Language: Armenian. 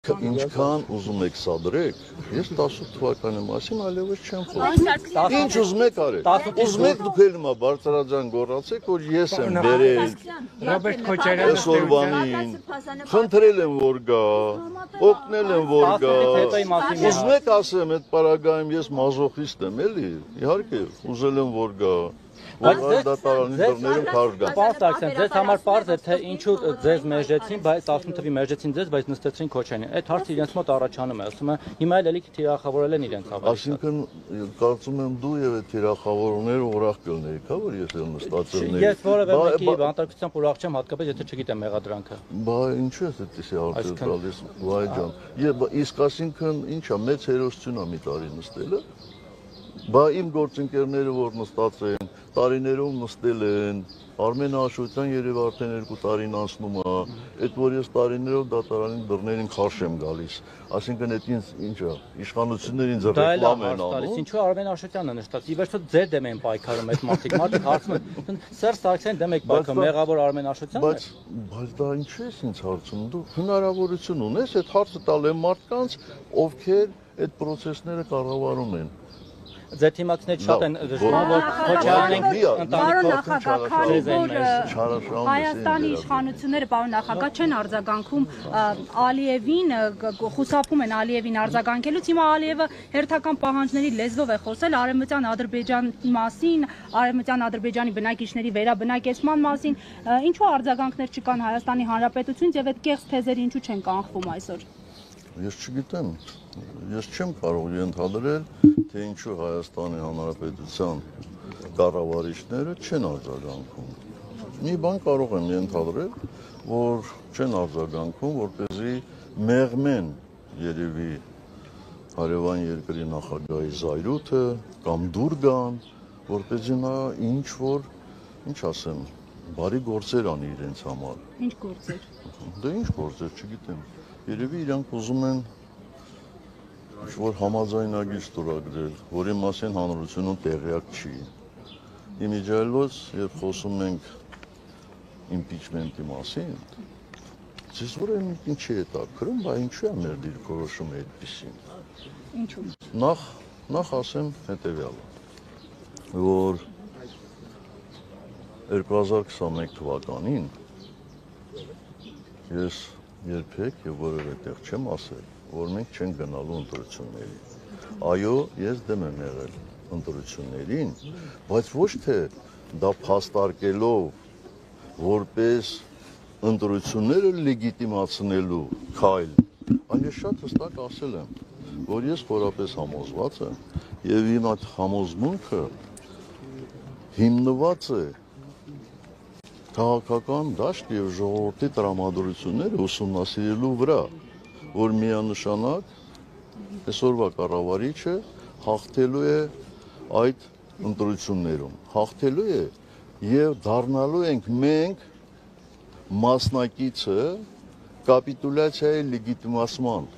Ինչքան ուզում եք սադրեք, ես 18 թվականի մասին այլևս չեմ խոսում։ Ինչ ուզում եք արեք։ Ուզում եք դուք էլ հիմա բարձրաձայն գոռացեք, որ ես եմ բերել Ռոբերտ Քոչարյանը այսօրվանին, խնդրել եմ որ գա, օգնել եմ որ գա։ Ուզում եք ասեմ, այդ պարագայում ես մազոխիստ եմ, էլի։ Իհարկե, ուզել եմ որ գա։ Բայց ձեզ համար պարզ է, թե ինչու ձեզ մերժեցին, բայց 18 թվի մերժեցին ձեզ, բայց նստեցին Քոչարյանին։ Այդ հարցը իրենց մոտ առաջանում է, ասում է, հիմա էլ էլի թիրախավորել են իրենց հավաքը։ Այսինքն կարծում եմ դու եւ այդ թիրախավորողները ուրախ կլինեիք, հա, որ ես էլ նստած եմ։ Ես որևէ մեկի բանտարկությամբ ուրախ չեմ, հատկապես եթե չգիտեմ մեղադրանքը։ Բա ինչու ես այդպեսի հարցեր տալիս, վայ ջան։ Իսկ այսինքն ինչա, մեծ հերոսություն է մի տարի նստելը։ Բա իմ գործընկերները որ նստած են, տարիներով նստել են, Արմեն Աշոտյան երևի արդեն 2 տարին անցնում է, այդ որ ես տարիներով դատարանի դռներին քարշ եմ գալիս, այսինքն այդ ինչա, իշխանություններին ձեռ ռեկլամ են անում։ Ինչու Արմեն Աշոտյանը նստած, ի վերջո ձեր դեմ են պայքարում այդ մարդիկ, մարդիկ հարցնում են, Սերժ Սարգսյանի դեմ եք պայքարում, մեղավոր Արմեն Աշոտյանն է։ Բայց դա ինչու ես ինձ հարցնում, դու հնարավորություն ունես այդ հարցը տալ այն մարդկանց, ովքեր այդ process-ները կառավարում են։ Ձեր թիմակիցներից շատ են դժվար, որ Քոչարյանն Պարոն նախագահ, քանի որ Հայաստանի իշխանությունները, պարոն նախագահ, չեն արձագանքում Ալիևին, խուսափում են Ալիևին արձագանքելուց, հիմա Ալիևը հերթական պահանջների լեզվով է խոսել Արևմտյան Ադրբեջանի մասին, Արևմտյան Ադրբեջանի բնակիչների վերաբնակեցման մասին, ինչու արձագանքներ չկան Հայաստանի Հանրապետությունից եւ այդ կեղծ թեզերը ինչու չեն կանխվում այսօր։ Ես չգիտեմ, ես չեմ կարող ենթադրել, թե ինչու Հայաստանի Հանրապետության կառավարիչները չեն արձագանքում։ Մի բան կարող եմ ենթադրել, որ չեն արձագանքում, որպեսզի մեղմեն երևի հարևան երկրի նախագահի զայրույթը կամ դուր գան, որպեսզի նա ինչ ասեմ, բարի գործեր անի իրենց համար։ Ինչ գործեր։ Դե ինչ գործեր, չգիտեմ։ Երևի իրանք ուզում են ինչ-որ համաձայնագիր ստորագրել, որի մասին հանրությունում տեղյակ չի։ Իմիջիայլոց, երբ խոսում ենք իմպիչմենտի մասին, ձեզ որևէ մեկին չի հետաքրքրում, բայց ինչու է մեր դիրքորոշումը այդպիսին։ Ինչու։ Նախ ասեմ հետևյալը, որ 2021 թվականին ես երբեք եւ որևէ տեղ չեմ ասել, որ մենք չենք գնալու ընտրությունների։ Այո, ես դեմ եմ եղել ընտրություններին, բայց ոչ թե դա փաստարկելով որպես ընտրությունները լեգիտիմացնելու քայլ, այլ ես շատ հստակ ասել եմ, որ ես խորապես համոզված եմ եւ իմ այդ համոզմունքը հիմնված է քաղաքական դաշտ եւ ժողովրդի տրամադրությունները ուսումնասիրելու վրա, որ միանշանակ այսօրվա կառավարիչը հաղթելու է այդ ընտրություններում, հաղթելու է եւ դառնալու ենք մենք մասնակիցը կապիտուլյացիայի լեգիտիմացման